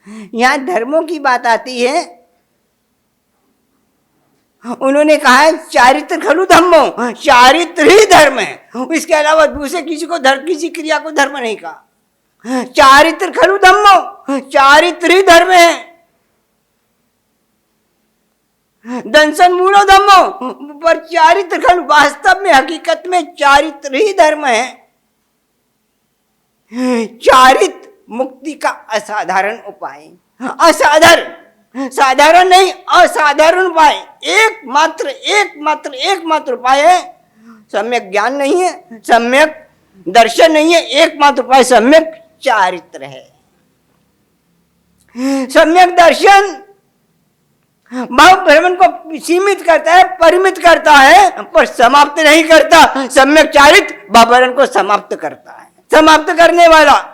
यहाँ धर्मों की बात आती है, उन्होंने कहा है चारित्र खलु धम्मो, चारित्र ही धर्म है। इसके अलावा दूसरे किसी क्रिया को धर्म नहीं कहा। चारित्र खलु धम्मो, चारित्र ही धर्म है। दंसन मूलो धम्मो, पर चारित्र खलु, वास्तव में हकीकत में चारित्र ही धर्म है। चारित्र मुक्ति का असाधारण उपाय, साधारण नहीं, असाधारण उपाय, एकमात्र उपाय है। सम्यक ज्ञान नहीं है, सम्यक दर्शन नहीं है, एकमात्र उपाय सम्यक चारित्र है। सम्यक दर्शन भाव भ्रमण को सीमित करता है, परिमित करता है, पर समाप्त नहीं करता। सम्यक चारित्र भाव भ्रमण को समाप्त करता है, समाप्त करने वाला।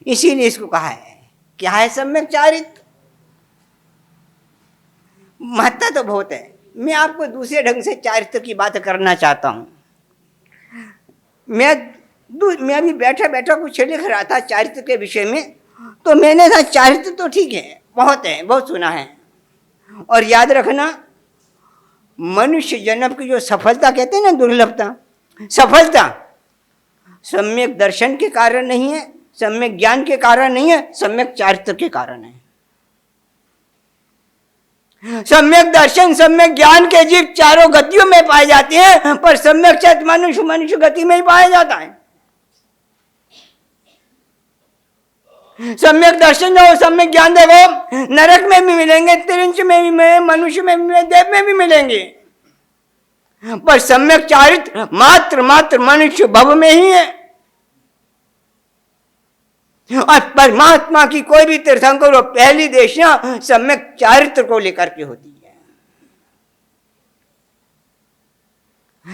इसीलिए इसको कहा है, क्या है सम्यक चारित्र। महत्ता तो बहुत है। मैं आपको दूसरे ढंग से चारित्र की बात करना चाहता हूं। मैं अभी बैठा कुछ लिख रहा था चारित्र के विषय में, तो मैंने कहा चारित्र तो ठीक है, बहुत सुना है। और याद रखना, मनुष्य जन्म की जो सफलता कहते हैं ना, दुर्लभता, सफलता सम्यक दर्शन के कारण नहीं है, सम्यक ज्ञान के कारण नहीं है, सम्यक चारित्र के कारण है। सम्यक दर्शन, सम्यक ज्ञान के जीव चारों गतियों में पाए जाते हैं, पर सम्यक चारित्र मनुष्य गति में ही पाया जाता है। सम्यक दर्शन जो, सम्यक ज्ञान देखो, नरक में भी मिलेंगे, त्रिंच में भी मिलेंगे, मनुष्य में भी मिलेंगे, देव में भी मिलेंगे, पर सम्यक चारित्र मात्र मनुष्य भव में ही है। और परमात्मा की कोई भी तीर्थंकर पहली देशना सम्यक चारित्र को लेकर के होती है।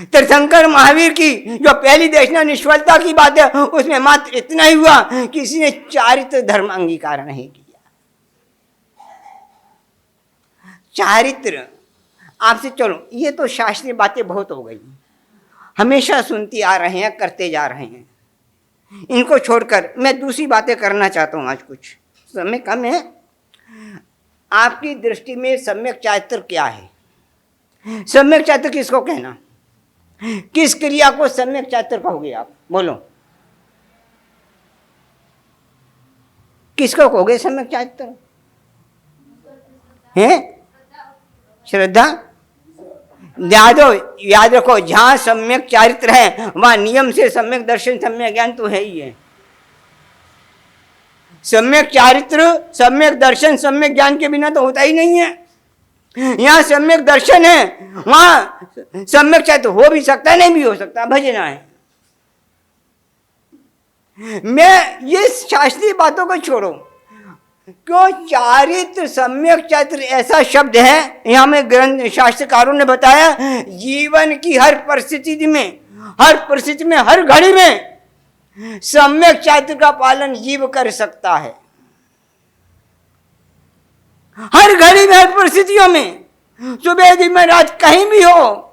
तीर्थंकर महावीर की जो पहली देशना निष्फलता की बात है, उसमें मात्र इतना ही हुआ कि किसी ने चारित्र धर्म अंगीकार नहीं किया। चारित्र आपसे, चलो ये तो शास्त्रीय बातें बहुत हो गई, हमेशा सुनती आ रहे हैं, करते जा रहे हैं। इनको छोड़कर मैं दूसरी बातें करना चाहता हूं। आज कुछ समय कम है। आपकी दृष्टि में सम्यक चारित्र क्या है? सम्यक चारित्र किसको कहना? किस क्रिया को सम्यक चारित्र कहोगे आप? बोलो, किसको कहोगे सम्यक चारित्र? है श्रद्धा। याद रखो, जहां सम्यक चारित्र है वहां नियम से सम्यक दर्शन, सम्यक ज्ञान तो है ही है। सम्यक चारित्र, सम्यक दर्शन, सम्यक ज्ञान के बिना तो होता ही नहीं है। यहां सम्यक दर्शन है, वहां सम्यक चारित्र हो भी सकता है, नहीं भी हो सकता, भजना है। मैं ये शास्त्रीय बातों को छोड़ो, क्यों चारित्र, सम्यक चारित्र ऐसा शब्द है, यहां में ग्रंथ शास्त्रकारों ने बताया, जीवन की हर परिस्थिति में, हर घड़ी में सम्यक चारित्र का पालन जीव कर सकता है। हर घड़ी में, हर परिस्थितियों में, सुबह दिन में रात, कहीं भी हो।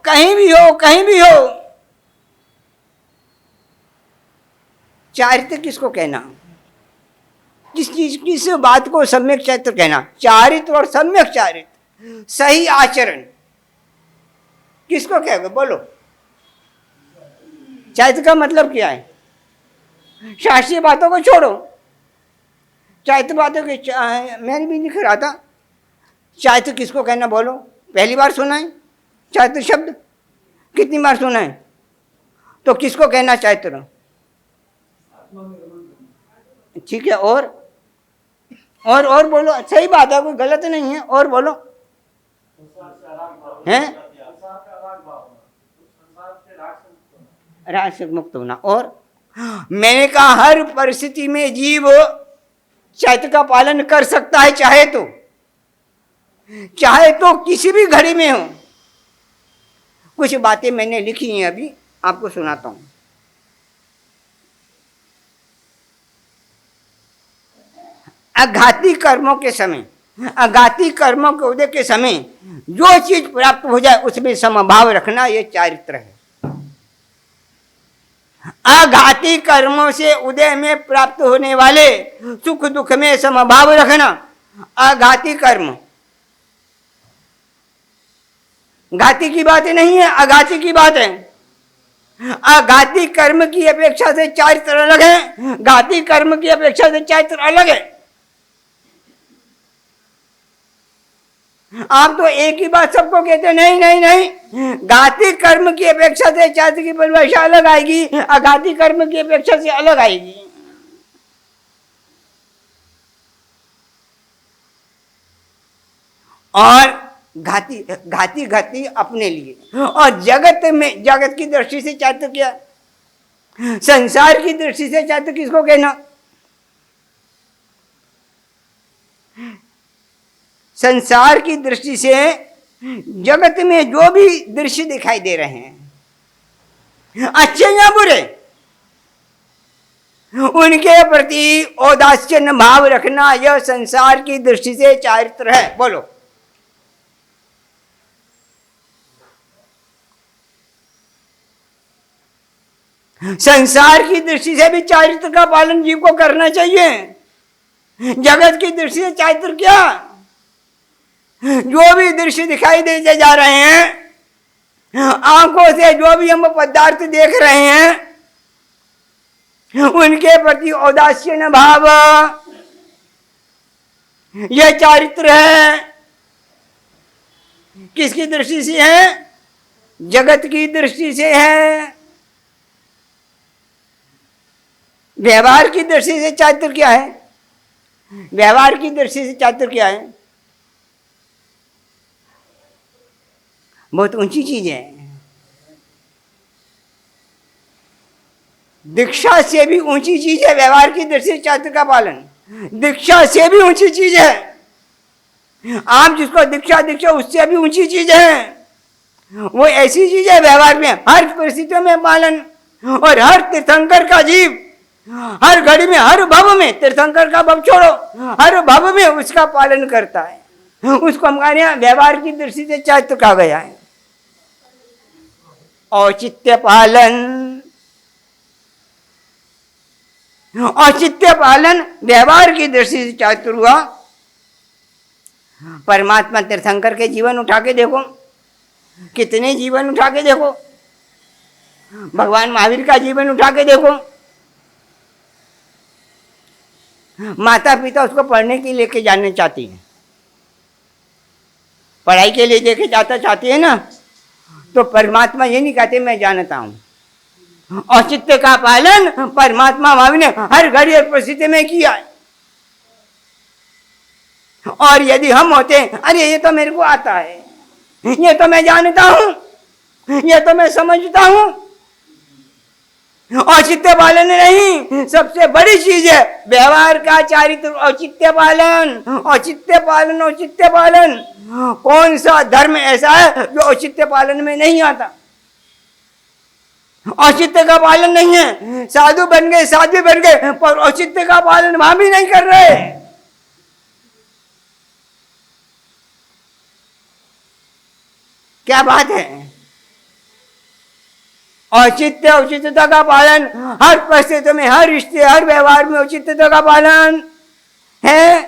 चारित्र किसको कहना? किस बात को सम्यक चारित्र कहना? चारित्र और सम्यक चारित्र, सही आचरण किसको कहोगे? बोलो, चारित्र का मतलब क्या है? शास्त्रीय बातों को छोड़ो, चारित्र बातों के, मैंने भी लिख रहा था, चारित्र किसको कहना? बोलो, पहली बार सुना है चारित्र शब्द? कितनी बार सुना है? तो किसको कहना चारित्र? ठीक है, और बोलो, सही बात है, कोई गलत नहीं है, और बोलो, हैं? राग से मुक्त होना। और मैंने कहा हर परिस्थिति में जीव चारित्र का पालन कर सकता है, चाहे तो किसी भी घड़ी में हो। कुछ बातें मैंने लिखी हैं, अभी आपको सुनाता हूं। अघाती कर्मों के समय, अघाती कर्मों के उदय के समय जो चीज प्राप्त हो जाए उसमें समभाव रखना, यह चारित्र है। आघाती कर्मों से उदय में प्राप्त होने वाले सुख दुख में समभाव रखना। आघाती कर्म, घाती की बात नहीं है, आघाती की बात है। आघाती कर्म की अपेक्षा से चारित्र अलग है, घाती कर्म की अपेक्षा से चारित्र अलग है। आप तो एक ही बात सबको कहते हैं, नहीं नहीं नहीं, घाती कर्म की अपेक्षा से चारित्र की परिभाषा अलग आएगी, आघाती कर्म की अपेक्षा से अलग आएगी। और घाती घाती घाती अपने लिए, और जगत में, जगत की दृष्टि से चारित्र क्या, संसार की दृष्टि से चारित्र किसको कहना? संसार की दृष्टि से जगत में जो भी दृश्य दिखाई दे रहे हैं, अच्छे या बुरे, उनके प्रति औदास्य भाव रखना, यह संसार की दृष्टि से चारित्र है। बोलो। संसार की दृष्टि से भी चारित्र का पालन जीव को करना चाहिए। जगत की दृष्टि से चारित्र क्या, जो भी दृश्य दिखाई देते जा रहे हैं, आंखों से जो भी हम पदार्थ देख रहे हैं, उनके प्रति औदास्य न भाव, यह चारित्र है। किसकी दृष्टि से है? जगत की दृष्टि से है। व्यवहार की दृष्टि से चारित्र क्या है? व्यवहार की दृष्टि से चारित्र क्या है? बहुत ऊंची चीज है। दीक्षा से भी ऊंची चीज है व्यवहार की दृष्टि से चारित्र का पालन। दीक्षा से भी ऊंची चीज है। आप जिसको दीक्षा दीक्षा उससे भी ऊंची चीज है। वो ऐसी चीज है व्यवहार में हर परिस्थितियों में पालन, और हर तीर्थंकर का जीव हर घड़ी में, हर भव में, तीर्थंकर का भव छोड़ो, हर भव में उसका पालन करता है। उसको हमारे यहाँ व्यवहार की दृष्टि से चारित्र कहा गया है। औचित्य पालन, औचित्य पालन व्यवहार की दृष्टि से चारित्र हुआ। परमात्मा तीर्थंकर के जीवन उठा के देखो, कितने जीवन उठा के देखो, भगवान महावीर का जीवन उठा के देखो। माता पिता उसको पढ़ने के लिए लेके जाने चाहती है, पढ़ाई के लिए लेके जाता चाहती है ना, तो परमात्मा ये नहीं कहते मैं जानता हूं। औचित्य का पालन परमात्मा महावीर ने हर घड़ी और परिस्थिति में किया है। और यदि हम होते, अरे ये तो मेरे को आता है, ये तो मैं जानता हूं, ये तो मैं समझता हूं, औचित्य पालन नहीं, सबसे बड़ी चीज है व्यवहार का चारित्र। औचित्य पालन, औचित्य पालन, औचित्य पालन। कौन सा धर्म ऐसा है जो औचित्य पालन में नहीं आता? औचित्य का पालन नहीं है। साधु बन गए, साध्वी बन गए, पर औचित्य का पालन वहां भी नहीं कर रहे। क्या बात है? औचित्य, औचित्यता का पालन हर परिस्थिति में, हर रिश्ते, हर व्यवहार में औचित्यता का पालन है,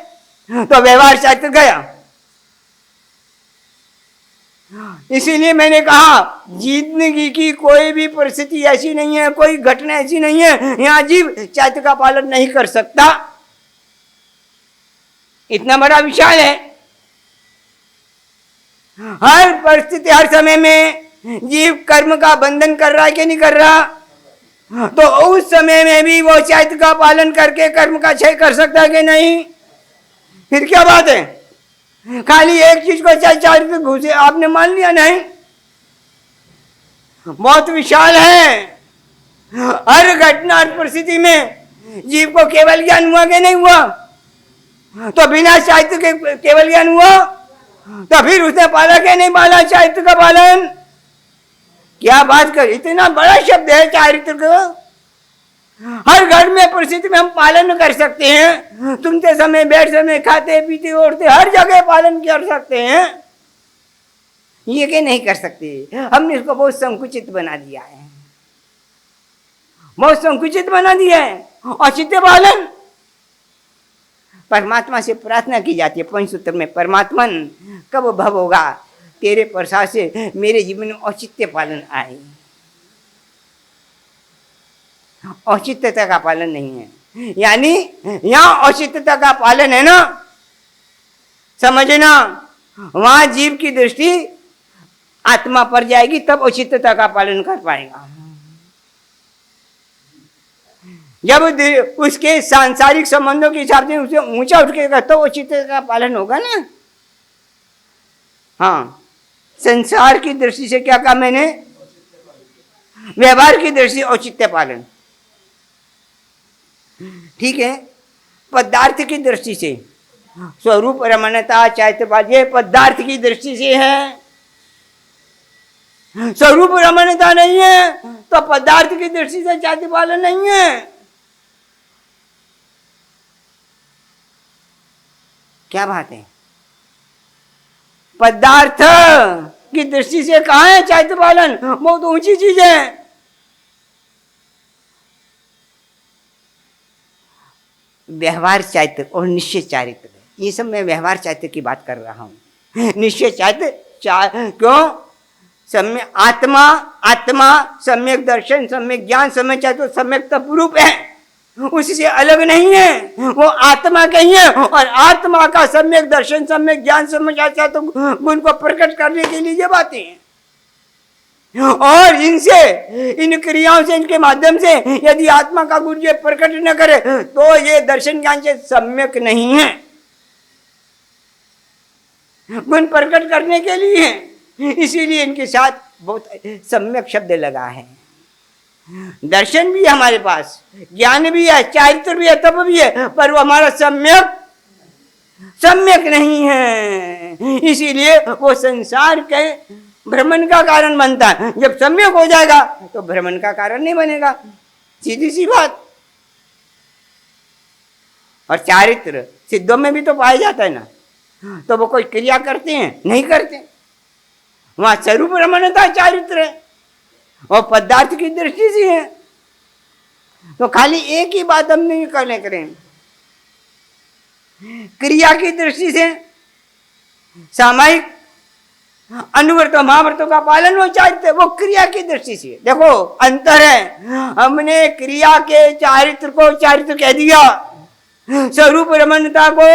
तो व्यवहार चारित्र गया। इसीलिए मैंने कहा जिंदगी की कोई भी परिस्थिति ऐसी नहीं है, कोई घटना ऐसी नहीं है यहां जीव चारित्र का पालन नहीं कर सकता। इतना बड़ा विशाल है। हर परिस्थिति, हर समय में जीव कर्म का बंधन कर रहा है कि नहीं कर रहा, तो उस समय में भी वो चारित्र का पालन करके कर्म का क्षय कर सकता है कि नहीं? फिर क्या बात है? खाली एक चीज को चारित्र घुसे आपने मान लिया? नहीं, बहुत विशाल है। हर घटना, हर परिस्थिति में जीव को केवल ज्ञान हुआ कि नहीं हुआ? तो बिना चारित्र के केवल ज्ञान हुआ, तो फिर उसने पाला कि नहीं पाला चारित्र का पालन? क्या बात कर, इतना बड़ा शब्द है चारित्र का। हर घर में परिस्थिति में हम पालन कर सकते हैं। सुनते समय, बैठ समय, खाते पीते उठते हर जगह पालन कर सकते हैं। ये कि नहीं कर सकते? हमने इसको बहुत संकुचित बना दिया है, बहुत संकुचित बना दिया है। औचित्य पालन परमात्मा से प्रार्थना की जाती है पंचसूत्र में, परमात्मन कब भव होगा तेरे प्रसाद से मेरे जीवन में औचित्य पालन आए। औचित्यता का पालन नहीं है, यानी यहां औचित्यता का पालन है ना, समझना, वहां जीव की दृष्टि आत्मा पर जाएगी, तब औचित्यता का पालन कर पाएगा। जब उसके सांसारिक संबंधों के हिसाब से उसे ऊंचा उठेगा तो औचित्य का पालन होगा ना। हाँ, संसार की दृष्टि से क्या कहा मैंने, व्यवहार की दृष्टि औचित्य पालन, ठीक है। पदार्थ की दृष्टि से स्वरूप रमणता चारित्रपाल, ये पदार्थ की दृष्टि से है, स्वरूप रमणता नहीं है तो पदार्थ की दृष्टि से चारित्रपालन नहीं है। क्या बात है, पदार्थ की दृष्टि से कहां है चारित्रपालन, बहुत ऊंची चीज है। व्यवहार चारित्र और निश्चय चारित्र, ये सब मैं व्यवहार चारित्र की बात कर रहा हूं। निश्चय चारित्र क्यों, सम्यक आत्मा, आत्मा सम्यक दर्शन, सम्यक ज्ञान, सम्यक चारित्र सम्यक तत्वरूप है, उससे अलग नहीं है, वो आत्मा कही है। और आत्मा का सम्यक दर्शन, सम्यक ज्ञान, सम्यक चारित्र गुण को प्रकट करने के लिए ये बातें हैं। और इनसे, इन क्रियाओं से, इनके माध्यम से यदि आत्मा का गुण ये प्रकट न करे तो ये दर्शन ज्ञान से सम्यक नहीं है, गुण प्रकट करने के लिए है। इसीलिए इनके साथ बहुत सम्यक शब्द लगा है। दर्शन भी है हमारे पास, ज्ञान भी है, चारित्र भी है, तप भी है, पर वो हमारा सम्यक नहीं है। इसीलिए वो संसार के भ्रमण का कारण बनता है। जब सम्यक हो जाएगा तो भ्रमण का कारण नहीं बनेगा, सीधी सी बात। और चारित्र सिद्धों में भी तो पाया जाता है ना, तो वो कोई क्रिया करते हैं, नहीं करते, वहां स्वरूप रमणता चारित्र है और पदार्थ की दृष्टि से है। तो खाली एक ही बात हम नहीं करें, क्रिया की दृष्टि से सामायिक अनुवर्तों महावर्तों का पालन वो चारित्र, वो क्रिया की दृष्टि से। देखो अंतर है, हमने क्रिया के चारित्र को चारित्र कह दिया, स्वरूप रमणता को,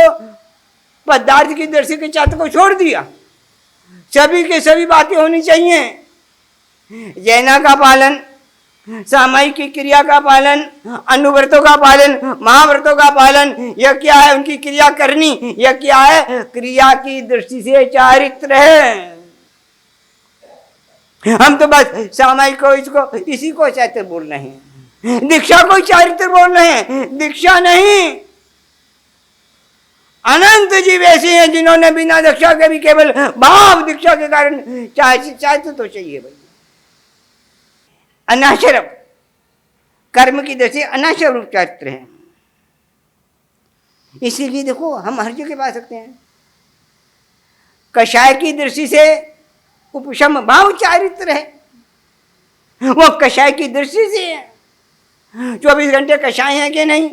पदार्थ की दृष्टि के चारित्र को छोड़ दिया। सभी के सभी बातें होनी चाहिए, जैना का पालन, सामायिक की क्रिया का पालन, अनुव्रतों का पालन, महाव्रतों का पालन। यह क्या है, उनकी क्रिया करनी, यह क्या है, क्रिया की दृष्टि से चारित्र है। हम तो बस सामायिक को, इसको, इसी को चारित्र बोल रहे हैं, दीक्षा को चारित्र बोल रहे हैं, दीक्षा नहीं। अनंत जीव ऐसे हैं जिन्होंने बिना दीक्षा के भी केवल भाव दीक्षा के कारण चारित्र तो चाहिए भाई। अनाश्रव कर्म की दृष्टि अनाश्रव रूप चारित्र है। इसीलिए देखो हम हर जगह पा सकते हैं, कषाय की दृष्टि से उपशम भाव चारित्र है, वो कषाय की दृष्टि से है। 24 घंटे कषाय है कि नहीं,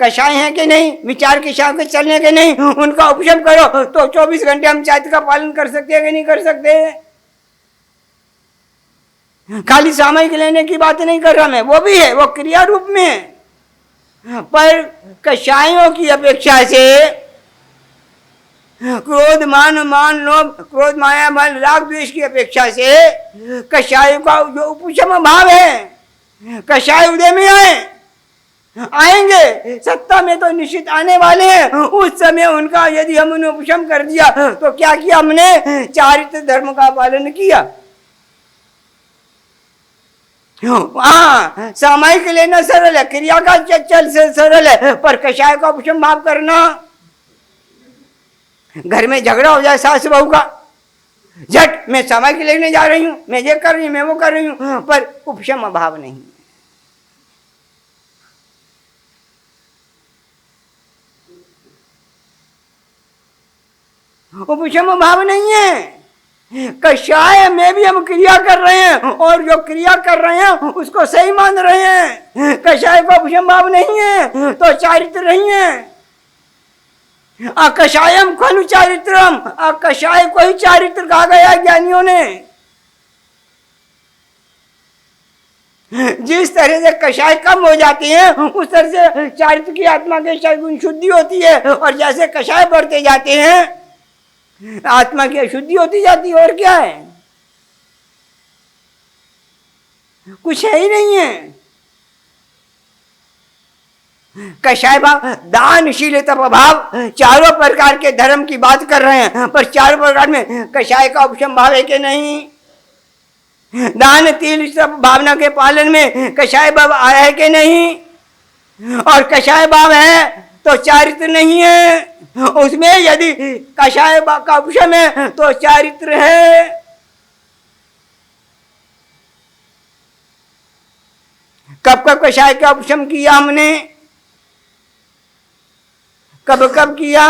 कषाय है कि नहीं, विचार के हिसाब से चलने के नहीं, उनका उपशम करो तो 24 घंटे हम चारित्र का पालन कर सकते हैं कि नहीं कर सकते। खाली सामयिक लेने की बात नहीं कर रहा मैं, वो भी है, वो क्रिया रूप में है। पर कषायों की अपेक्षा से क्रोध मान लोभ, क्रोध माया बल राग द्वेष की अपेक्षा से कषायों का जो उपशम भाव है, कषाय उदय में आएंगे, सत्ता में तो निश्चित आने वाले हैं। उस समय उनका यदि हमने उपशम कर दिया तो क्या किया हमने, चारित्र धर्म का पालन किया। हाँ, सामायिक लेना सरल है, क्रिया का चल से सरल है, पर कषाय का उपशम भाव करना, घर में झगड़ा हो जाए सास बहू का, झट मैं सामायिक लेने जा रही हूं, मैं ये कर रही हूं, मैं वो कर रही हूं, पर उपशम भाव नहीं, उपशम भाव नहीं है। कषाय में भी हम क्रिया कर रहे हैं और जो क्रिया कर रहे हैं उसको सही मान रहे हैं। कषाय को उपशम भाव नहीं है तो चारित्र नहीं है। अकषायम खलु चारित्रम, अकषाय को ही चारित्र कहा गया ज्ञानियों ने। जिस तरह से कषाय कम हो जाती है उस तरह से चारित्र की आत्मा के गुण शुद्धि होती है, और जैसे कषाय बढ़ते जाते हैं आत्मा की अशुद्धि होती जाती है। और क्या है, कुछ है ही नहीं है। कषाय भाव, दानशील तप भाव, चारों प्रकार के धर्म की बात कर रहे हैं, पर चारों प्रकार में कषाय का उपशम भाव है कि नहीं? दान तिल सब भावना के पालन में कषाय भाव आया है कि नहीं? और कषाय भाव है तो चारित्र नहीं है, उसमें यदि कषाय भाव का उपशम है तो चारित्र है। कब कब कषाय का उपशम किया हमने, कब कब किया?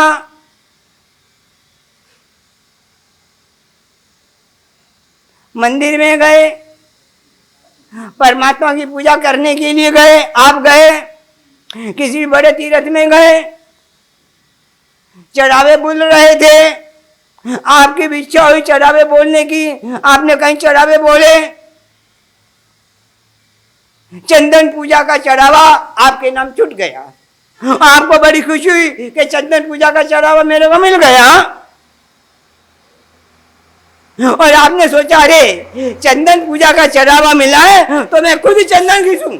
मंदिर में गए, परमात्मा की पूजा करने के लिए गए, आप गए, किसी बड़े तीर्थ में गए, चढ़ावे बोल रहे थे, आपकी भी इच्छा हुई चढ़ावे बोलने की, आपने कहीं चढ़ावे बोले, चंदन पूजा का चढ़ावा आपके नाम छूट गया, आपको बड़ी खुशी हुई कि चंदन पूजा का चढ़ावा मेरे को मिल गया, और आपने सोचा अरे चंदन पूजा का चढ़ावा मिला है तो मैं खुद चंदन घिसूं,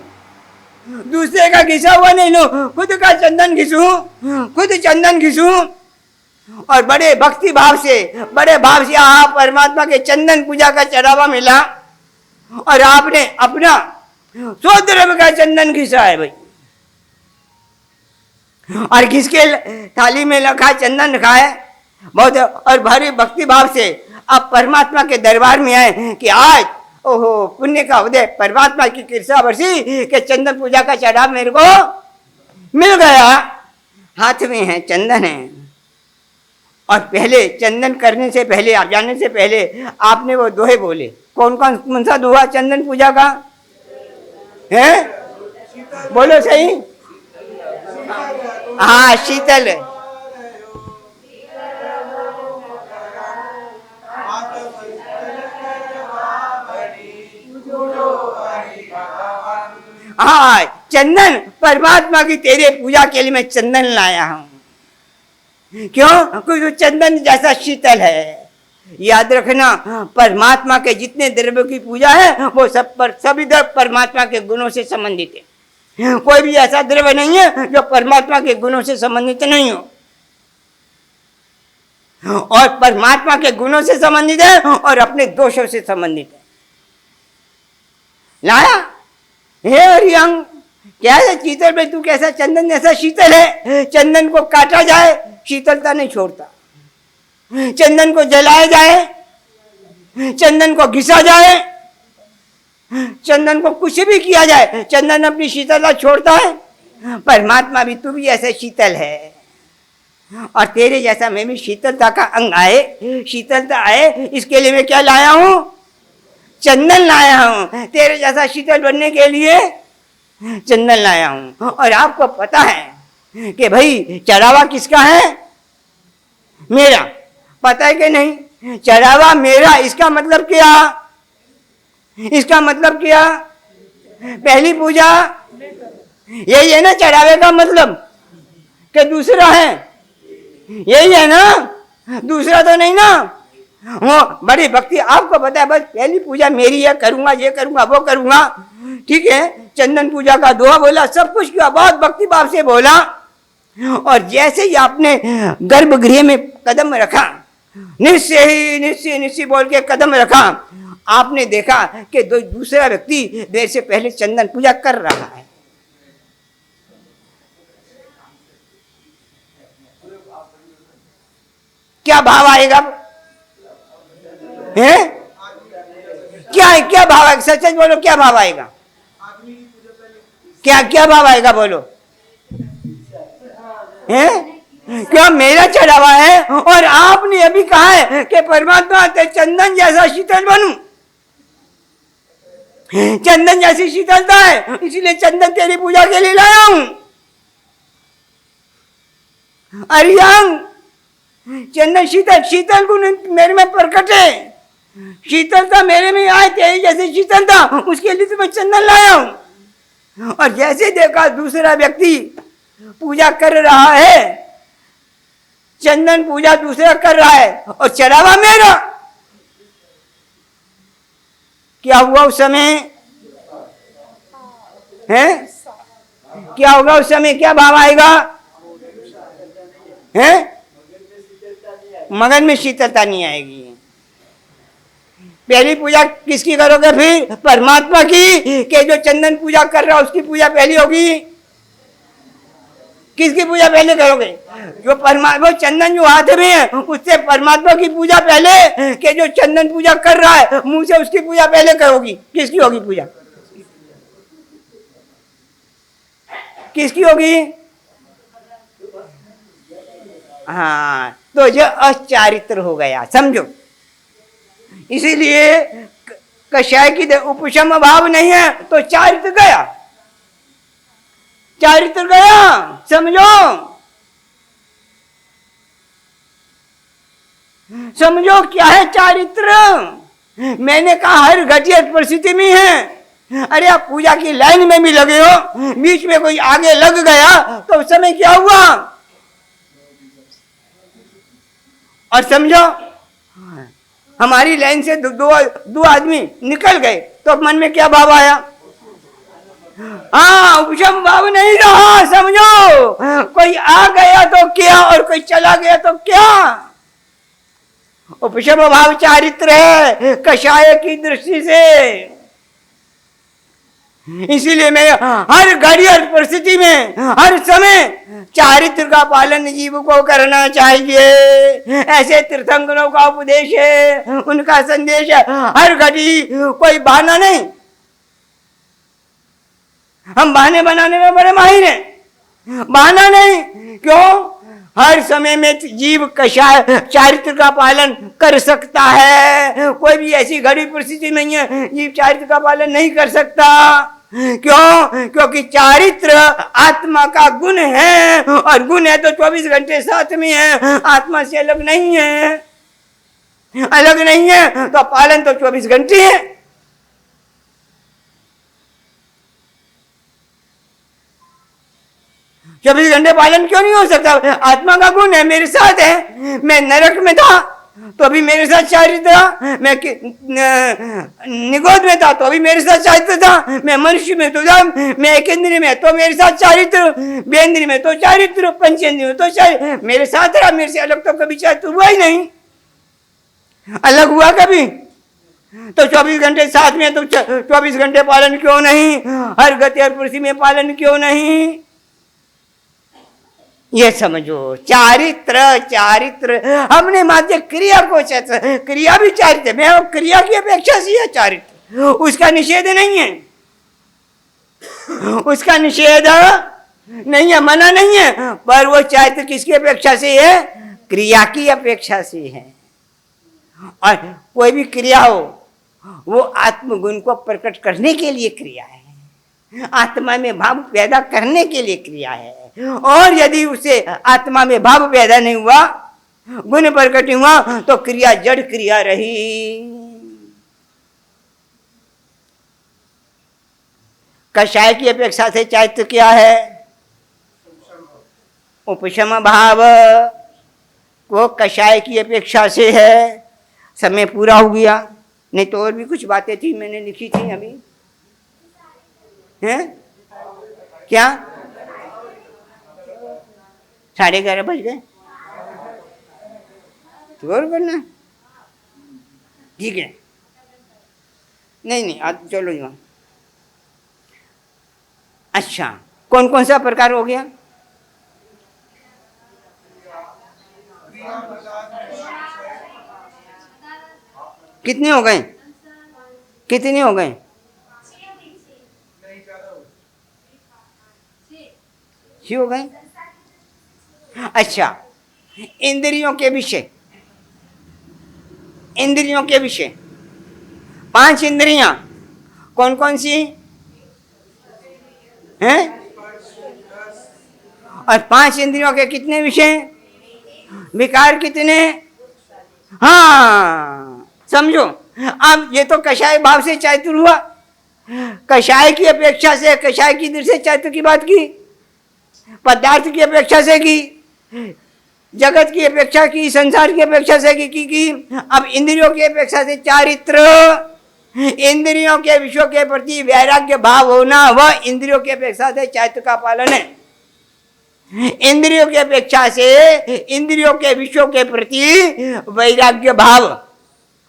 दूसरे का घिसा हुआ नहीं लो, खुद का चंदन घिसूं, खुद चंदन घिसूं। और बड़े भक्ति भाव से, बड़े भाव से आप परमात्मा के चंदन पूजा का चढ़ावा मिला और आपने अपना 100 द्रव्य का चंदन घिसा है भाई, और घिस के थाली में रखा चंदन रखा है बहुत, और भारी भक्ति भाव से आप परमात्मा के दरबार में आए कि आज ओहो पुण्य का उदय, परमात्मा की कृपा बरसी कि चंदन पूजा का चढ़ाव मेरे को मिल गया, हाथ में है चंदन है। और पहले चंदन करने से पहले, आप जाने से पहले आपने वो दोहे बोले, कौन सा दोहा चंदन पूजा का है? बोलो सही। हाँ, शीतल। हाँ, चंदन परमात्मा की तेरे पूजा के लिए मैं चंदन लाया हूं। क्यों? क्योंकि चंदन जैसा शीतल है। याद रखना, परमात्मा के जितने द्रव्यों की पूजा है वो सब पर सभी द्रव्य परमात्मा के गुणों से संबंधित है। कोई भी ऐसा द्रव्य नहीं है जो परमात्मा के गुणों से संबंधित नहीं हो, और परमात्मा के गुणों से संबंधित है और अपने दोषों से संबंधित है। लाया हे हरिअंग, क्या है शीतल में? तू कैसा चंदन जैसा शीतल है। चंदन को काटा जाए शीतलता नहीं छोड़ता, चंदन को जलाया जाए, चंदन को घिसा जाए, चंदन को कुछ भी किया जाए, चंदन अपनी शीतलता छोड़ता है। परमात्मा भी, तू भी ऐसा शीतल है, और तेरे जैसा मैं भी शीतलता का अंग आए, शीतलता आए, इसके लिए मैं क्या लाया हूं? चंदन लाया हूं। तेरे जैसा शीतल बनने के लिए चंदन लाया हूं। और आपको पता है कि भाई चढ़ावा किसका है? मेरा। पता है कि नहीं? चढ़ावा मेरा। इसका मतलब क्या? इसका मतलब क्या? पहली पूजा यही है ना चढ़ावे का मतलब, कि दूसरा है? यही है ना, दूसरा तो नहीं ना। वो बड़ी भक्ति, आपको पता है बस पहली पूजा मेरी है, करूंगा, ये करूंगा, वो करूंगा, ठीक है। चंदन पूजा का दोहा बोला, सब कुछ किया, बहुत भक्ति भाव से बोला, और जैसे ही आपने गर्भगृह में कदम रखा, निश्चय ही निश्चय निश्चय बोल के कदम रखा, आपने देखा कि दूसरा व्यक्ति देर से पहले चंदन पूजा कर रहा है। क्या भाव आएगा? है क्या है? क्या भाव आएगा? सच सच बोलो, क्या भाव आएगा? क्या क्या भाव आएगा बोलो? है क्या मेरा चढ़ावा है? और आपने अभी कहा है कि परमात्मा ते चंदन जैसा शीतल बनूं। चंदन जैसी शीतलता है, इसलिए चंदन तेरी पूजा के लिए लाया हूं। अरियांग चंदन शीतल, शीतल गुण मेरे में प्रकट है, शीतलता मेरे में आए, तेरी जैसी शीतलता, उसके लिए तो मैं चंदन लाया हूं। और जैसे देखा दूसरा व्यक्ति पूजा कर रहा है, चंदन पूजा दूसरा कर रहा है और चढ़ावा मेरा, क्या हुआ उस समय है? क्या होगा उस समय? क्या भाव आएगा? है मगन में शीतलता नहीं आएगी। पहली पूजा किसकी करोगे फिर? परमात्मा की, कि जो चंदन पूजा कर रहा है उसकी पूजा पहली होगी। किसकी पूजा पहले करोगे? जो परमात्मा, वो चंदन जो हाथ में है उससे परमात्मा की पूजा पहले, कि जो चंदन पूजा कर रहा है मुंह से उसकी पूजा पहले करोगी। किसकी होगी पूजा? किसकी होगी? हाँ, तो जो अचारित्र हो गया, समझो। इसीलिए कषाय की उपशम भाव नहीं है तो चारित्र गया, चारित्र गया, समझो। समझो क्या है चारित्र। मैंने कहा हर घटिया परिस्थिति में है। अरे आप पूजा की लाइन में भी लगे हो, बीच में कोई आगे लग गया तो उस समय क्या हुआ? और समझो हमारी लाइन से दो आदमी निकल गए तो मन में क्या भाव आया? हाँ, उपशम भाव नहीं रहा, समझो। कोई आ गया तो क्या और कोई चला गया तो क्या? उपशम भाव चारित्र है कषाय की दृष्टि से। इसीलिए मैं हर घड़ी हर परिस्थिति में हर समय चारित्र का पालन जीव को करना चाहिए। ऐसे तीर्थंकरों का उपदेश है, उनका संदेश है। हर घड़ी कोई बहाना नहीं। हम बहाने बनाने में बड़े माहिर हैं, बहाना नहीं। क्यों? हर समय में जीव कषाय चारित्र का पालन कर सकता है। कोई भी ऐसी घड़ी परिस्थिति नहीं है जीव चारित्र का पालन नहीं कर सकता। क्यों? क्योंकि चारित्र आत्मा का गुण है, और गुण है तो 24 घंटे साथ में है, आत्मा से अलग नहीं है। अलग नहीं है तो पालन तो 24 घंटे है। चौबीस घंटे पालन क्यों नहीं हो सकता? आत्मा का गुण है, मेरे साथ है। मैं नरक में था तो अभी मेरे साथ चारित्र था, मैं निगोद में था तो अभी मेरे साथ चारित्र था, मैं मनुष्य में तो था, मैं एक इंद्रिय में तो मेरे साथ चारित्र, बेंद्रिय में तो चारित्र, पंचेंद्रिय में तो चारित्र, मेरे साथ रहा। मेरे से अलग तो कभी चारित्र हुआ ही नहीं। अलग हुआ कभी? तो 24 घंटे साथ में, तो 24 घंटे पालन क्यों नहीं? हर गति हर परिस्थिति में पालन क्यों नहीं? ये समझो चारित्र। चारित्र हमने माध्य क्रिया को, क्रिया भी चारित्र में, क्रिया की अपेक्षा से है चारित्र। उसका निषेध नहीं है, उसका निषेध नहीं है, मना नहीं है, पर वो चारित्र किसकी अपेक्षा से है? क्रिया की अपेक्षा से है। और कोई भी क्रिया हो वो आत्मगुण को प्रकट करने के लिए क्रिया है, आत्मा में भाव पैदा करने के लिए क्रिया है। और यदि उसे आत्मा में भाव पैदा नहीं हुआ, गुण प्रकट नहीं हुआ, तो क्रिया जड़ क्रिया रही। कषाय की अपेक्षा से चारित्र क्या है? उपशम भाव। वो कषाय की अपेक्षा से है। समय पूरा हो गया, नहीं तो और भी कुछ बातें थी मैंने लिखी थी अभी। हैं क्या? 11:30 बज गए। तो और करना ठीक है। नहीं आज चलो जी। अच्छा, कौन कौन सा प्रकार हो गया? कितने हो गए? कितने हो गए? 6 हो गए। अच्छा, इंद्रियों के विषय, इंद्रियों के विषय, 5 इंद्रियां कौन कौन सी हैं? और 5 इंद्रियों के कितने विषय, विकार कितने? हाँ, समझो। अब ये तो कषाय भाव से चैतुर हुआ, कषाय की अपेक्षा से, कषाय की दृष्टि से चैतुर की बात की, पदार्थ की अपेक्षा से की, जगत की अपेक्षा की, संसार की अपेक्षा से की। अब इंद्रियों की अपेक्षा से चारित्र, इंद्रियों के विषयों के प्रति वैराग्य भाव होना, वह इंद्रियों की अपेक्षा से चैतुर का पालन है। इंद्रियों की अपेक्षा से इंद्रियों के विषयों के प्रति वैराग्य भाव,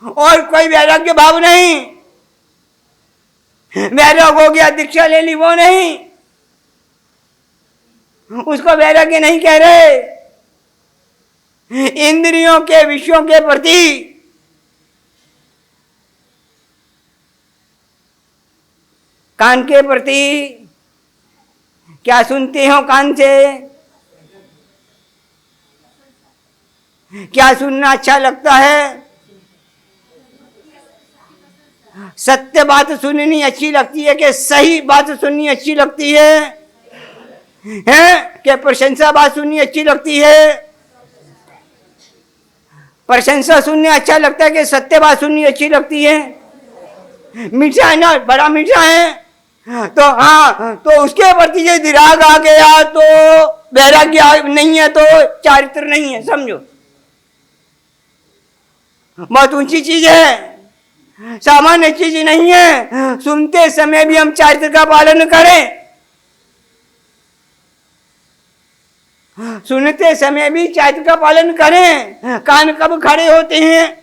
और कोई वैराग्य भाव नहीं। वैराग हो गया, दीक्षा ले ली, वो नहीं, उसको वैराग्य नहीं कह रहे। इंद्रियों के विषयों के प्रति कान के प्रति क्या सुनते हो? कान से क्या सुनना अच्छा लगता है? सत्य बात सुननी अच्छी लगती है कि सही बात सुननी अच्छी लगती है? कि प्रशंसा बात सुननी अच्छी लगती है? प्रशंसा सुनने अच्छा लगता है कि सत्य बात सुननी अच्छी लगती है? मीठा है ना, बड़ा मीठा है, तो हाँ, तो उसके प्रति जो विराग आ गया तो वैराग्य नहीं है, तो चारित्र नहीं है। समझो, बहुत ऊंची चीज है, सामान्य चीज नहीं है। सुनते समय भी हम चारित्र का पालन करें, सुनते समय भी चारित्र का पालन करें। कान कब खड़े होते हैं?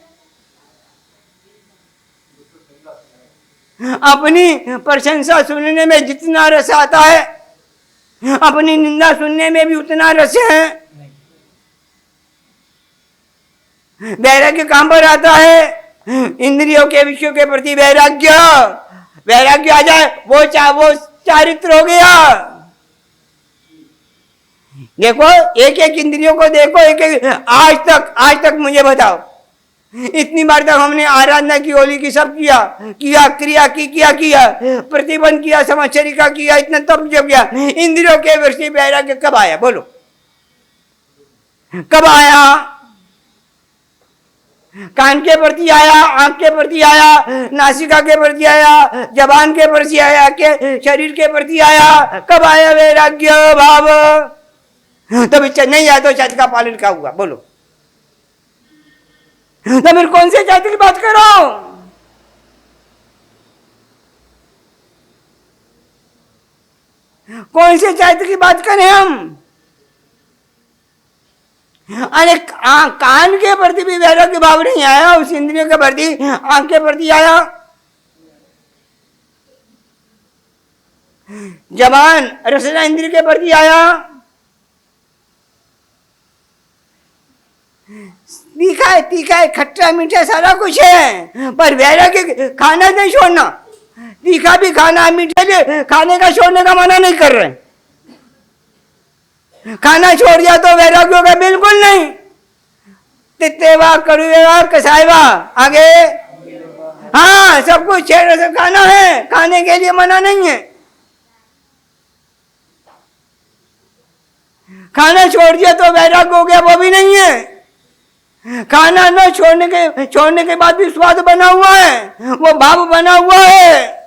अपनी प्रशंसा सुनने में जितना रस आता है, अपनी निंदा सुनने में भी उतना रस है। वैराग्य कहां पर आता है? इंद्रियों के विषयों के प्रति वैराग्य, वैराग्य आ जाए वो चारित्र हो गया। देखो, एक एक इंद्रियों को देखो, एक एक। आज तक मुझे बताओ, इतनी बार तक हमने आराधना की, होली की, सब किया क्रिया की, किया प्रतिबंध किया, समाचरी का किया, इतना तब जब किया, इंद्रियों के विषय वैराग्य कब आया? बोलो, कब आया? कान के प्रति आया, आंख के प्रति आया, नासिका के प्रति आया, जबान के प्रति आया, के शरीर के प्रति आया? कब आया वैराग्य भाव? तब नहीं आया तो चैत्र का पालन क्या हुआ? बोलो, तो फिर कौन से चैत्र की बात करो? कौन से चैत्र की बात करें हम? अरे कान के प्रति भी वैराग्य भाव नहीं आया, उस इंद्रियों के प्रति, आंख के प्रति आया, जबान रसना इंद्रिय के प्रति आया, तीखा है, खट्टा मीठा सारा कुछ है, पर वैराग्य खाना नहीं छोड़ना। तीखा भी खाना है, मीठा खाने का छोड़ने का मना नहीं कर रहे। खाना छोड़ दिया तो वैराग्य होगा? बिल्कुल नहीं। तित्तेवा, कड़ुएवा, कसायवा, आगे हाँ, सब कुछ छेड़ से खाना है, खाने के लिए मना नहीं है। खाना छोड़ दिया तो वैराग्य हो गया? वो भी नहीं है। खाना न छोड़ने के बाद भी स्वाद बना हुआ है, वो भाव बना हुआ है।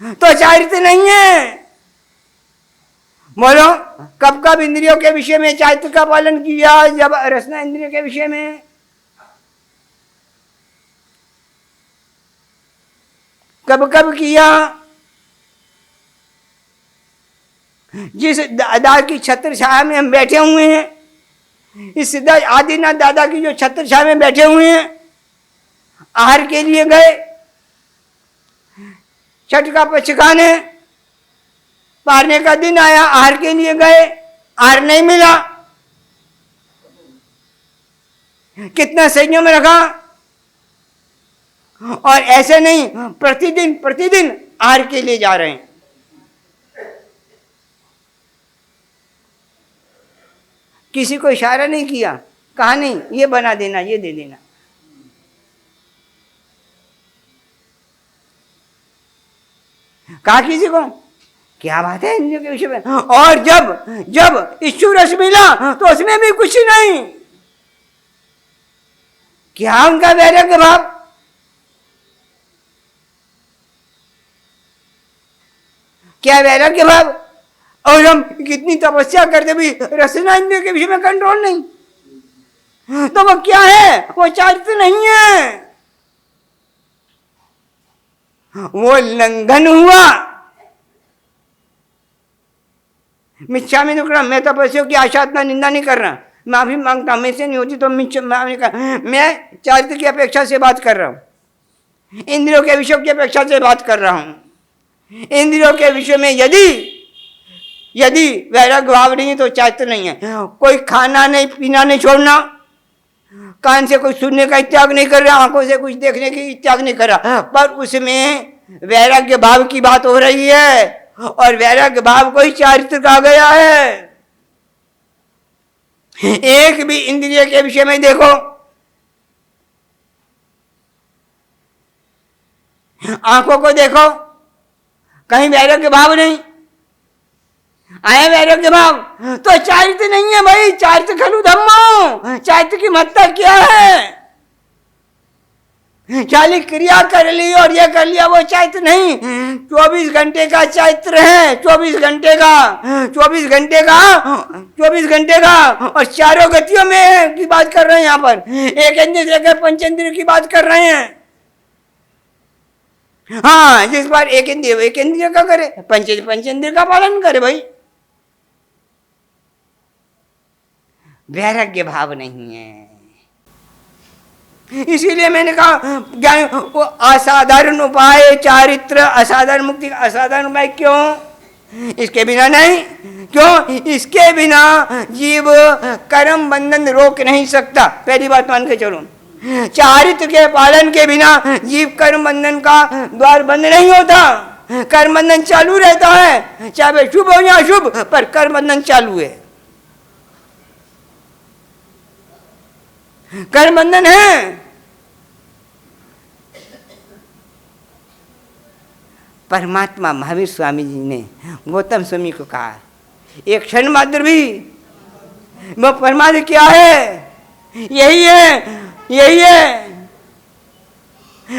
तो चारित्र नहीं है। बोलो, कब कब इंद्रियों के विषय में चारित्र का पालन किया? जब रसना इंद्रियों के विषय में। कब कब किया? जिस दादा की छत्र छाया में हम बैठे हुए हैं, इस आदिनाथ दादा की जो छत्र छाया में बैठे हुए हैं, आहार के लिए गए, छठ का पक्ष खाने, पारने का दिन आया, आहार के लिए गए, आहार नहीं मिला, कितना संयम रखा। और ऐसे नहीं प्रतिदिन आहार के लिए जा रहे हैं। किसी को इशारा नहीं किया, कहा नहीं ये बना देना, ये दे देना। कहा किसी को? क्या बात है इंद्रियों के विषय में। और जब जब इच्छू रस मिला तो उसमें भी कुछ नहीं। क्या उनका वैराग्य भाव? क्या वैराग्य भाव? और हम कितनी तपस्या करते भी रसना इंद्रियों के विषय में कंट्रोल नहीं, तो वो क्या है? वो चारित्र नहीं है, वो लंघन हुआ। मिच्छा में नुकड़ा, मैं तपस्या की आशात्मा निंदा नहीं कर रहा, माफी मांगता हूं, मेरे से नहीं होती तो मैं चारित्र की अपेक्षा से बात कर रहा हूं, इंद्रियों के विषय की अपेक्षा से बात कर रहा हूं। इंद्रियों के विषय में यदि वैराग्य भाव नहीं है तो चारित्र नहीं है। कोई खाना नहीं पीना नहीं छोड़ना, कान से कुछ सुनने का त्याग नहीं कर रहा, आंखों से कुछ देखने की त्याग नहीं कर रहा, पर उसमें वैराग्य भाव की बात हो रही है। और वैराग्य भाव को ही चारित्र कहा गया है। एक भी इंद्रिय के विषय में देखो, आंखों को देखो, कहीं वैराग्य भाव नहीं आया। वैराग्य भाव तो चारित्र नहीं है भाई, चारित्र खलु धम्मो। चारित्र की महत्ता क्या है? चाली क्रिया कर ली और ये कर लिया, वो चारित्र नहीं। 24 घंटे का चारित्र है, 24 घंटे का और चारों गतियों में की बात कर रहे हैं। यहाँ पर एक इंद्रिय से पंचेंद्रिय की बात कर रहे हैं। हाँ, जिस बार एक इंद्रिय का करे, पंचेंद्रिय का पालन करे भाई। वैराग्य भाव नहीं है। इसीलिए मैंने कहा ज्ञान वो असाधारण उपाय चारित्र, असाधारण मुक्ति। असाधारण उपाय क्यों? इसके बिना नहीं। क्यों? इसके बिना जीव कर्म बंधन रोक नहीं सकता। पहली बात मान के चलो, चारित्र के पालन के बिना जीव कर्म बंधन का द्वार बंद नहीं होता। कर्म बंधन चालू रहता है, चाहे शुभ हो या अशुभ, पर कर्म बंधन चालू है, कर्म बंधन है। परमात्मा महावीर स्वामी जी ने गौतम स्वामी को कहा, एक क्षण मात्र भी वो परमात्मा क्या है? यही है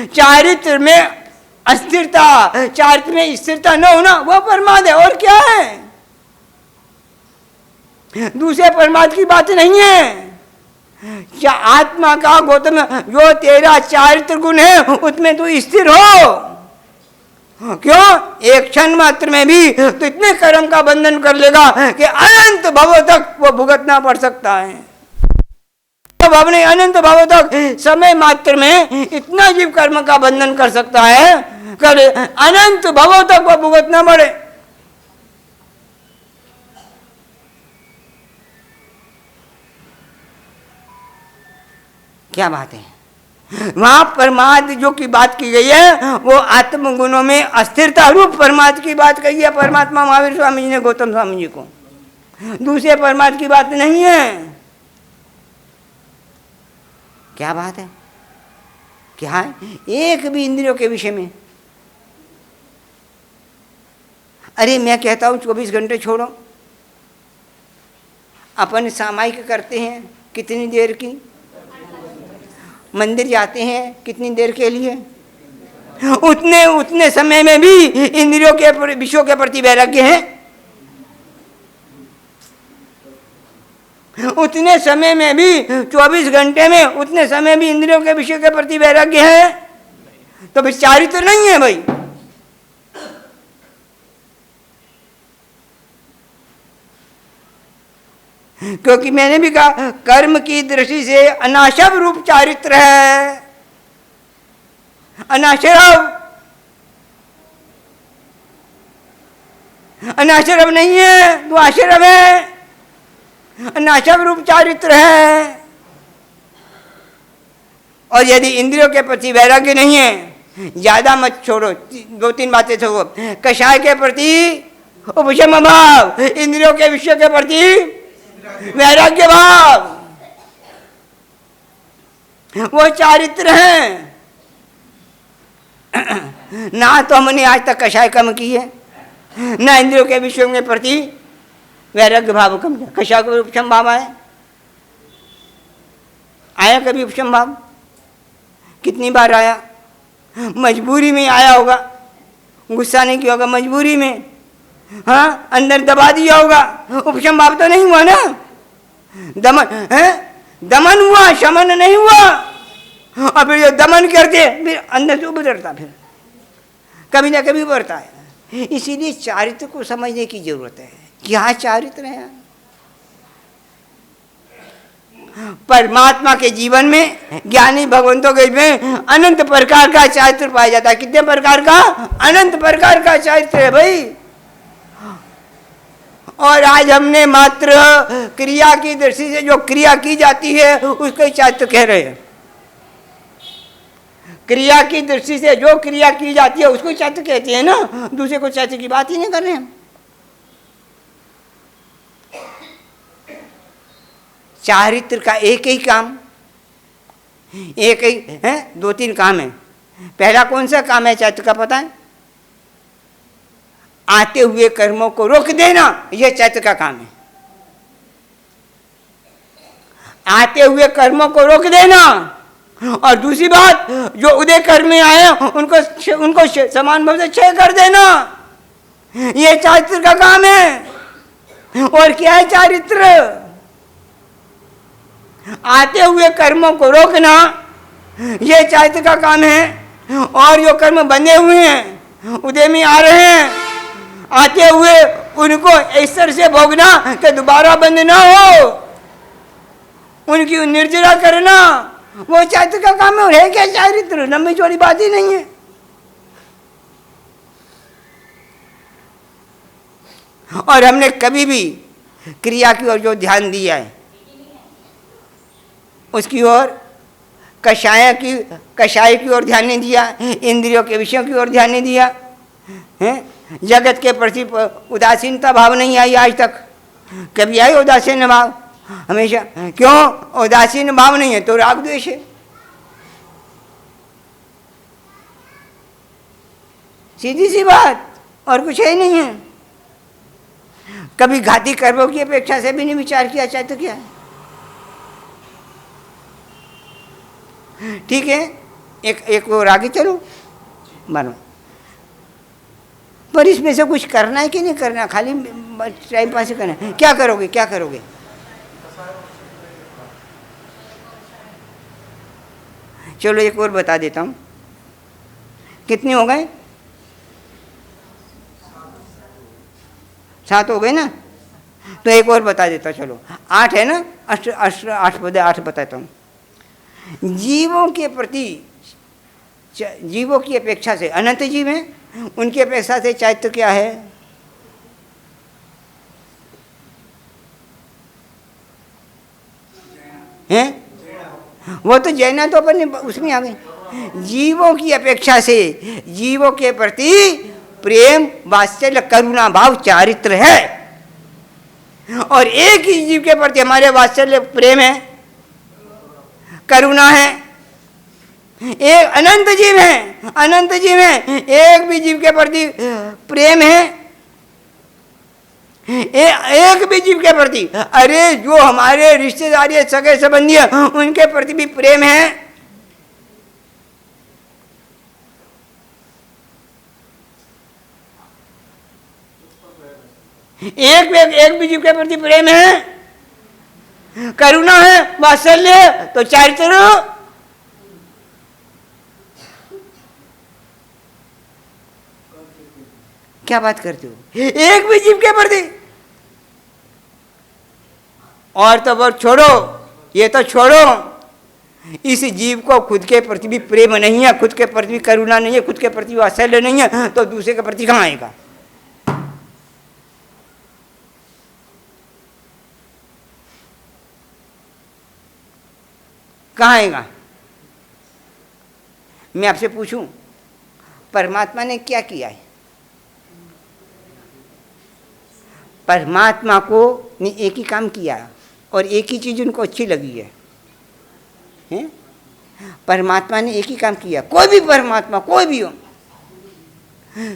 चारित्र में अस्थिरता, चारित्र में स्थिरता न होना, वो परमात्मा है। और क्या है? दूसरे परमात्मा की बात नहीं है। आत्मा का गौतम, जो तेरा चारित्र गुण है उसमें तू स्थिर हो। क्यों? एक क्षण मात्र में भी तो इतने कर्म का बंधन कर लेगा कि अनंत भवों तक वो भुगतना पड़ सकता है। तो भाव नहीं, अनंत भवों तक समय मात्र में इतना जीव कर्म का बंधन कर सकता है, कर अनंत भवों तक वो भुगतना पड़े। क्या बात है? वहां परमात्म जो की बात की गई है वो आत्म गुणों में अस्थिरता रूप परमात्मा की बात कही है परमात्मा महावीर स्वामी जी ने गौतम स्वामी जी को। दूसरे परमात्मा की बात नहीं है। क्या बात है? क्या है? एक भी इंद्रियों के विषय में। अरे मैं कहता हूं 24 घंटे छोड़ो, अपन सामायिक करते हैं कितनी देर की, मंदिर जाते हैं कितनी देर के लिए, उतने समय में भी इंद्रियों के विषयों के प्रति वैराग्य है। उतने समय में भी 24 घंटे में उतने समय भी इंद्रियों के विषय के प्रति वैराग्य है, तो फिर चारित्र नहीं है भाई। क्योंकि मैंने भी कहा कर्म की दृष्टि से अनाशव रूप चारित्र है, अनाशरव नहीं है, तो आशरव है, अनाशव रूप चारित्र है। और यदि इंद्रियों के प्रति वैराग्य नहीं है, ज्यादा मत छोड़ो, 2-3 बातें छोड़ो। कषाय के प्रति उपशम भाव, इंद्रियों के विषय के प्रति वैराग्य भाव, वो चारित्र हैं। ना तो हमने आज तक कषाय कम की है, ना इंद्रियों के विषयों के प्रति वैराग्य भाव कम किया। कषाय को उपशम भाव आया कभी उपशम भाव? कितनी बार आया? मजबूरी में आया होगा, गुस्सा नहीं किया होगा, मजबूरी में, हाँ, अंदर दबा दिया होगा। उपशम भाव तो नहीं हुआ ना, दमन है, दमन हुआ, शमन नहीं हुआ। और फिर जो दमन करते फिर अंदर से उभरता, फिर कभी ना कभी उभरता है। इसीलिए चारित्र को समझने की जरूरत है। क्या चारित्र है? परमात्मा के जीवन में, ज्ञानी भगवंतों के में अनंत प्रकार का चारित्र पाया जाता है। कितने प्रकार का? अनंत प्रकार का चारित्र है भाई। और आज हमने मात्र क्रिया की दृष्टि से जो क्रिया की जाती है उसको ही चारित्र कह रहे हैं। क्रिया की दृष्टि से जो क्रिया की जाती है उसको चारित्र कहते हैं ना, दूसरे को चारित्र की बात ही नहीं कर रहे हैं। चारित्र का एक ही काम, एक ही है, दो तीन काम है। पहला कौन सा काम है चारित्र का पता है? आते हुए कर्मों को रोक देना, यह चारित्र का काम है। आते हुए कर्मों को रोक देना। और दूसरी बात, जो उदय कर्म में आए उनको समान भाव से क्षय कर देना, यह चारित्र का काम है। और क्या है चारित्र? आते हुए कर्मों को रोकना, यह चारित्र का काम है। और जो कर्म बंधे हुए हैं, उदय में आ रहे हैं, आते हुए उनको इस तरह से भोगना कि दोबारा बंद ना हो, उनकी निर्जरा करना, वो चारित्र का काम है। और है क्या चारित्र? लंबी चौड़ी बात ही नहीं है। और हमने कभी भी क्रिया की ओर जो ध्यान दिया है उसकी ओर, कषाय की ओर ध्यान नहीं दिया, इंद्रियों के विषयों की ओर ध्यान नहीं दिया है। जगत के प्रति उदासीनता भाव नहीं आई आज तक। कभी आई उदासीन भाव? हमेशा। क्यों उदासीन भाव नहीं है? तो राग द्वेष है। सीधी सी बात, और कुछ है नहीं है। कभी घाती कर्मों की अपेक्षा से भी नहीं विचार किया चाहे तो क्या है? ठीक है, एक और आगे चलो मानो, पर इसमें से कुछ करना है कि नहीं करना? खाली टाइम पास करना है? क्या करोगे? क्या करोगे? चलो एक और बता देता हूँ। कितने हो गए? 7 हो गए ना? तो एक और बता देता, चलो 8 है ना? 8 पदे 8 बताता हूँ। जीवों के प्रति, जीवों की अपेक्षा से, अनंत जीव हैं, उनकी अपेक्षा से चारित्र क्या है? हैं? वो तो जैना तो अपन उसमें आ गए। जीवों की अपेक्षा से जीवों के प्रति प्रेम, वात्सल्य, करुणा भाव चारित्र है। और एक ही जीव के प्रति हमारे वात्सल्य, प्रेम है, करुणा है। एक अनंत जीव है, अनंत जीव है, एक भी जीव के प्रति प्रेम है, एक भी जीव के प्रति, अरे जो हमारे रिश्तेदार है, सगे संबंधी है, उनके प्रति भी प्रेम है। एक भी जीव के प्रति प्रेम है, करुणा है, वात्सल्य, तो चारित्र। क्या बात करते हो? एक भी जीव के प्रति। और तो और छोड़ो, ये तो छोड़ो, इस जीव को खुद के प्रति भी प्रेम नहीं है, खुद के प्रति भी करुणा नहीं है, खुद के प्रति वात्सल्य नहीं है, तो दूसरे के प्रति कहाँ आएगा? कहाँ आएगा? मैं आपसे पूछूं, परमात्मा ने क्या किया है? परमात्मा को ने एक ही काम किया, और एक ही चीज़ उनको अच्छी लगी है, हैं? परमात्मा ने एक ही काम किया, कोई भी परमात्मा कोई भी हो,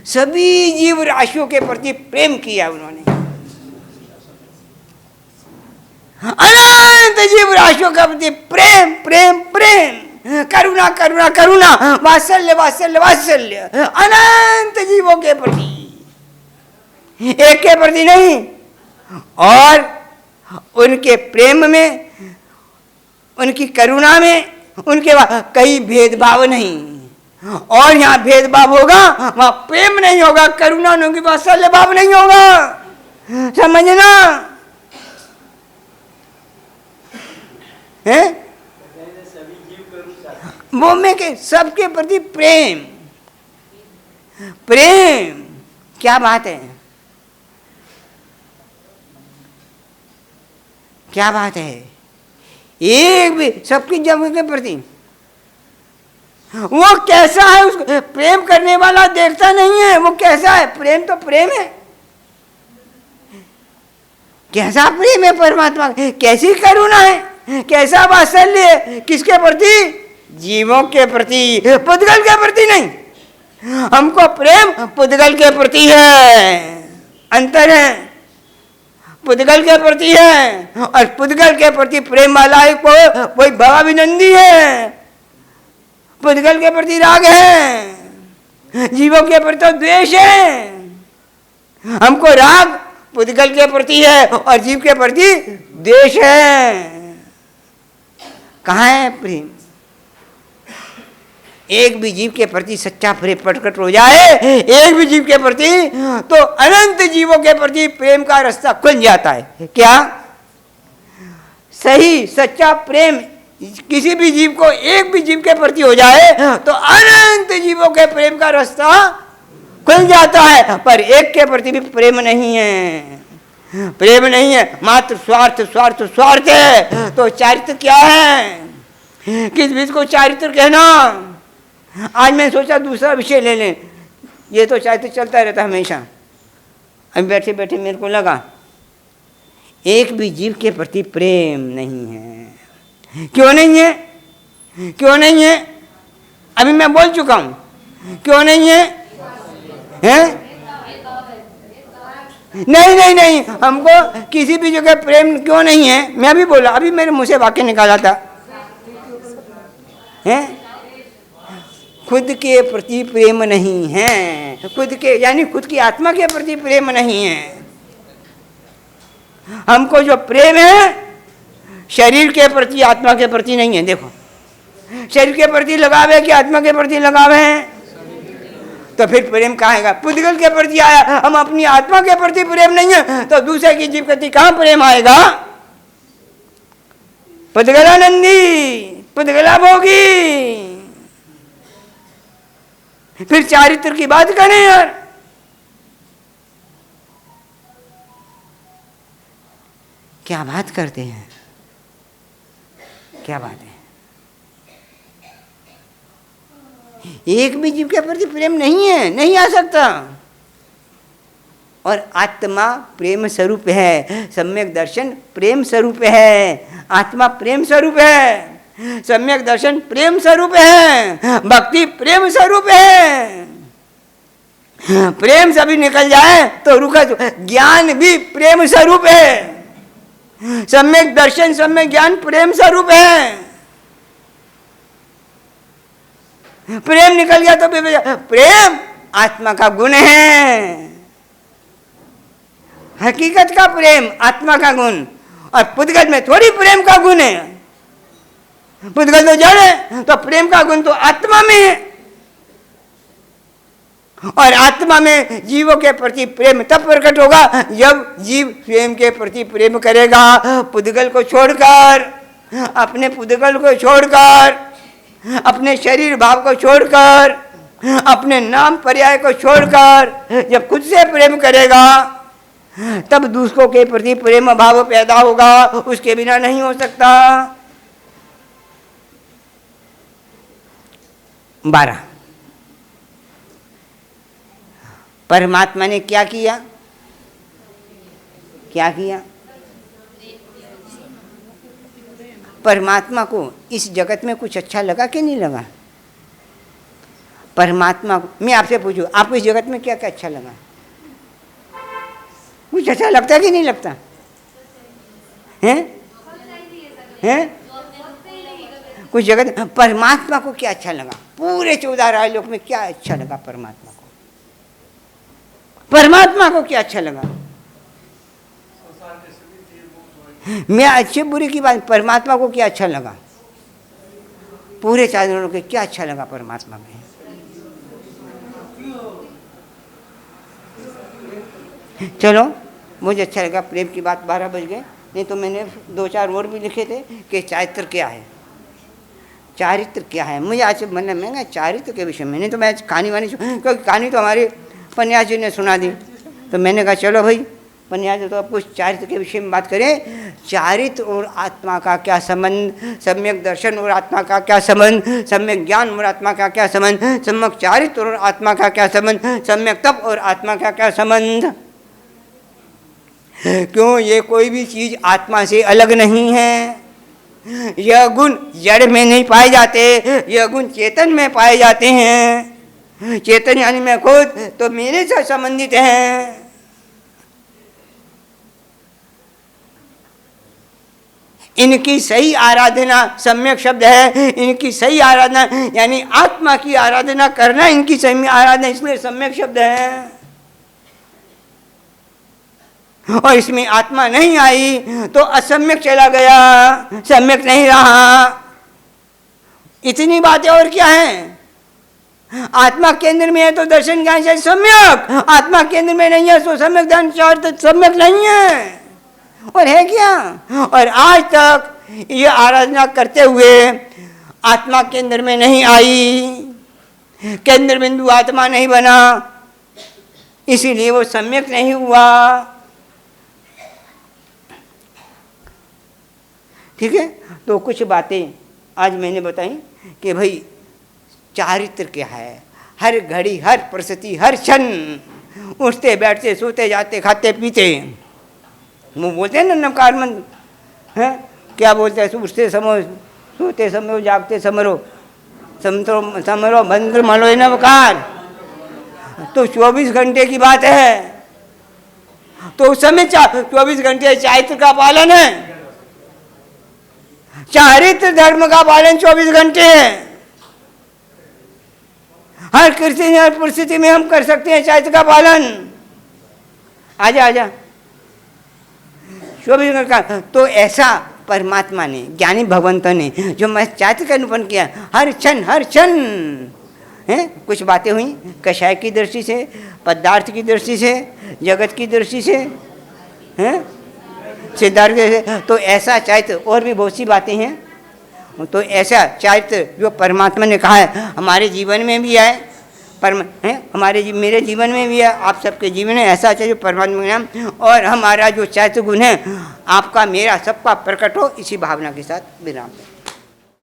सभी जीव राशियों के प्रति प्रेम किया उन्होंने। अनंत जीव राशियों के प्रति प्रेम प्रेम प्रेम, करुणा करुणा करुणा, वात्सल्य वात्सल्य वात्सल्य, अनंत जीवों के प्रति, एक के प्रति नहीं। और उनके प्रेम में, उनकी करुणा में, उनके कहीं भेदभाव नहीं। और यहाँ भेदभाव होगा, वहां प्रेम नहीं होगा, करुणा नहीं होगी, वात्सल्य भाव नहीं होगा। समझना है? वो में के सबके प्रति प्रेम, प्रेम क्या बात है, क्या बात है। एक भी सबकी जब के प्रति, वो कैसा है उसको प्रेम करने वाला देखता नहीं है, वो कैसा है। प्रेम तो प्रेम है, कैसा प्रेम है परमात्मा, कैसी करुणा है, कैसा वात्सल्य है, किसके प्रति, जीवों के प्रति, पुद्गल के प्रति नहीं। हमको प्रेम पुद्गल के प्रति है, अंतर है, पुद्गल के प्रति है। और पुद्गल के प्रति प्रेम वाला है कोई भावाभिनंदी है, पुद्गल के प्रति राग है, जीवों के प्रति तो द्वेष है। हमको राग पुद्गल के प्रति है और जीव के प्रति द्वेष है। कहाँ है प्रेम? एक भी जीव के प्रति सच्चा प्रेम प्रकट हो जाए, एक भी जीव के प्रति, तो अनंत जीवों के प्रति प्रेम का रास्ता खुल जाता है। क्या? सही सच्चा प्रेम किसी भी जीव को, एक भी जीव के प्रति हो जाए तो अनंत जीवों के प्रेम का रास्ता खुल जाता है। पर एक के प्रति भी प्रेम नहीं है, प्रेम नहीं है, मात्र स्वार्थ स्वार्थ स्वार्थ है। तो चारित्र क्या है? किस बीच को चारित्र कहना? आज मैं सोचा दूसरा विषय ले लें, ये तो चारित्र चलता रहता हमेशा। अभी बैठे बैठे मेरे को लगा एक भी जीव के प्रति प्रेम नहीं है। क्यों नहीं है? क्यों नहीं है? अभी मैं बोल चुका हूं, क्यों नहीं है? हैं? नहीं नहीं नहीं, हमको किसी भी जगह प्रेम क्यों नहीं है? मैं अभी बोला, अभी मेरे मुंह से वाक्य निकाला था, हैं? खुद के प्रति प्रेम नहीं है, खुद के यानी खुद की आत्मा के प्रति प्रेम नहीं है। हमको जो प्रेम है शरीर के प्रति, आत्मा के प्रति नहीं है। देखो, शरीर के प्रति लगाव है कि आत्मा के प्रति लगाव है? तो फिर प्रेम कहाँ आएगा? पुद्गल के प्रति आया, हम अपनी आत्मा के प्रति प्रेम नहीं है तो दूसरे की जीव प्रति कहाँ प्रेम आएगा? पुद्गलानंदी, पुद्गला भोगी। फिर चारित्र की बात करें यार, क्या बात करते हैं, क्या बात है। एक भी जीव के प्रति प्रेम नहीं है, नहीं आ सकता। और आत्मा प्रेम स्वरूप है, सम्यक दर्शन प्रेम स्वरूप है, आत्मा प्रेम स्वरूप है, सम्यक दर्शन प्रेम स्वरूप है, भक्ति प्रेम स्वरूप है। प्रेम सभी निकल जाए तो रुका, ज्ञान भी प्रेम स्वरूप है, सम्यक दर्शन सम्यक ज्ञान प्रेम स्वरूप है। प्रेम निकल गया तो प्रेम आत्मा का गुण है, हकीकत का प्रेम आत्मा का गुण। और पुद्गल में थोड़ी प्रेम का गुण है, पुद्गल तो जड़ है, तो प्रेम का गुण तो आत्मा में है। और आत्मा में जीवों के प्रति प्रेम तब प्रकट होगा जब जीव स्वयं के प्रति प्रेम करेगा, पुद्गल को छोड़कर, अपने पुद्गल को छोड़कर, अपने शरीर भाव को छोड़कर, अपने नाम पर्याय को छोड़कर जब खुद से प्रेम करेगा तब दूसरों के प्रति प्रेम भाव पैदा होगा, उसके बिना नहीं हो सकता। 12 परमात्मा ने क्या किया? क्या किया? परमात्मा को इस जगत में कुछ अच्छा लगा कि नहीं लगा? परमात्मा को मैं आपसे पूछूं, आपको इस जगत में क्या क्या अच्छा लगा? कुछ अच्छा लगता है कि नहीं लगता? हैं? हैं? कुछ जगत परमात्मा को क्या अच्छा लगा? पूरे 14 राजलोक में क्या अच्छा लगा परमात्मा को? परमात्मा को क्या अच्छा लगा? मैं अच्छे बुरे की बात, परमात्मा को क्या अच्छा लगा? पूरे 4 राजलोक के क्या अच्छा लगा परमात्मा में? चलो, मुझे अच्छा लगा प्रेम की बात। 12 बज गए, नहीं तो मैंने 2-4 और भी लिखे थे कि चारित्र क्या है, चारित्र क्या है। मुझे आज मतलब मैं चारित्र के विषय में, नहीं तो मैं कहानी वानी, क्योंकि कहानी तो हमारे पन्यास जी ने सुना दी, तो मैंने कहा चलो भाई पन्यास जी तो अब कुछ चारित्र के विषय में बात करें। चारित्र और आत्मा का क्या संबंध, सम्यक दर्शन और आत्मा का क्या संबंध, सम्यक ज्ञान और आत्मा का क्या संबंध, सम्यक चारित्र और आत्मा का क्या संबंध, सम्यक तप और आत्मा का क्या संबंध। क्यों? ये कोई भी चीज आत्मा से अलग नहीं है। यह गुण जड़ में नहीं पाए जाते, यह गुण चेतन में पाए जाते हैं। चेतन यानी मैं खुद, तो मेरे से संबंधित हैं। इनकी सही आराधना, सम्यक शब्द है, इनकी सही आराधना यानी आत्मा की आराधना करना इनकी सही आराधना, इसलिए सम्यक शब्द है। और इसमें आत्मा नहीं आई तो असम्यक चला गया, सम्यक नहीं रहा। इतनी बातें और क्या है? आत्मा केंद्र में है तो दर्शन ज्ञान से सम्यक, आत्मा केंद्र में नहीं है तो सम्यक ध्यान तो सम्यक नहीं है। और है क्या? और आज तक ये आराधना करते हुए आत्मा केंद्र में नहीं आई, केंद्र बिंदु आत्मा नहीं बना, इसीलिए वो सम्यक नहीं हुआ। ठीक है, तो कुछ बातें आज मैंने बताई कि भाई चारित्र क्या है। हर घड़ी, हर परिस्थिति, हर क्षण, उठते बैठते सोते जाते खाते पीते, वो बोलते हैं ना नमकार मंद है, क्या बोलते हैं? उठते समय, सोते समय, जागते समरो, समरो मंत्र मलो नमकार। तो 24 घंटे की बात है, तो उस समय 24 घंटे चारित्र का पालन है, चारित्र धर्म का पालन 24 घंटे है। हर कृषि हर परिस्थिति में हम कर सकते हैं चारित्र का पालन। आजा आजा 24 घंटे का। तो ऐसा परमात्मा ने, ज्ञानी भगवंत ने जो मैं चारित्र का निरूपण किया, हर क्षण हर क्षण है। कुछ बातें हुई कषाय की दृष्टि से, पदार्थ की दृष्टि से, जगत की दृष्टि से, हैं सिद्धार्थ के। तो ऐसा चारित्र और भी बहुत सी बातें हैं। तो ऐसा चारित्र जो परमात्मा ने कहा है हमारे जीवन में भी है, हमारे मेरे जीवन में भी है, आप सबके जीवन में ऐसा चाहिए जो परमात्मा का नाम। और हमारा जो चारित्र गुण है आपका मेरा सबका प्रकट हो, इसी भावना के साथ विराम।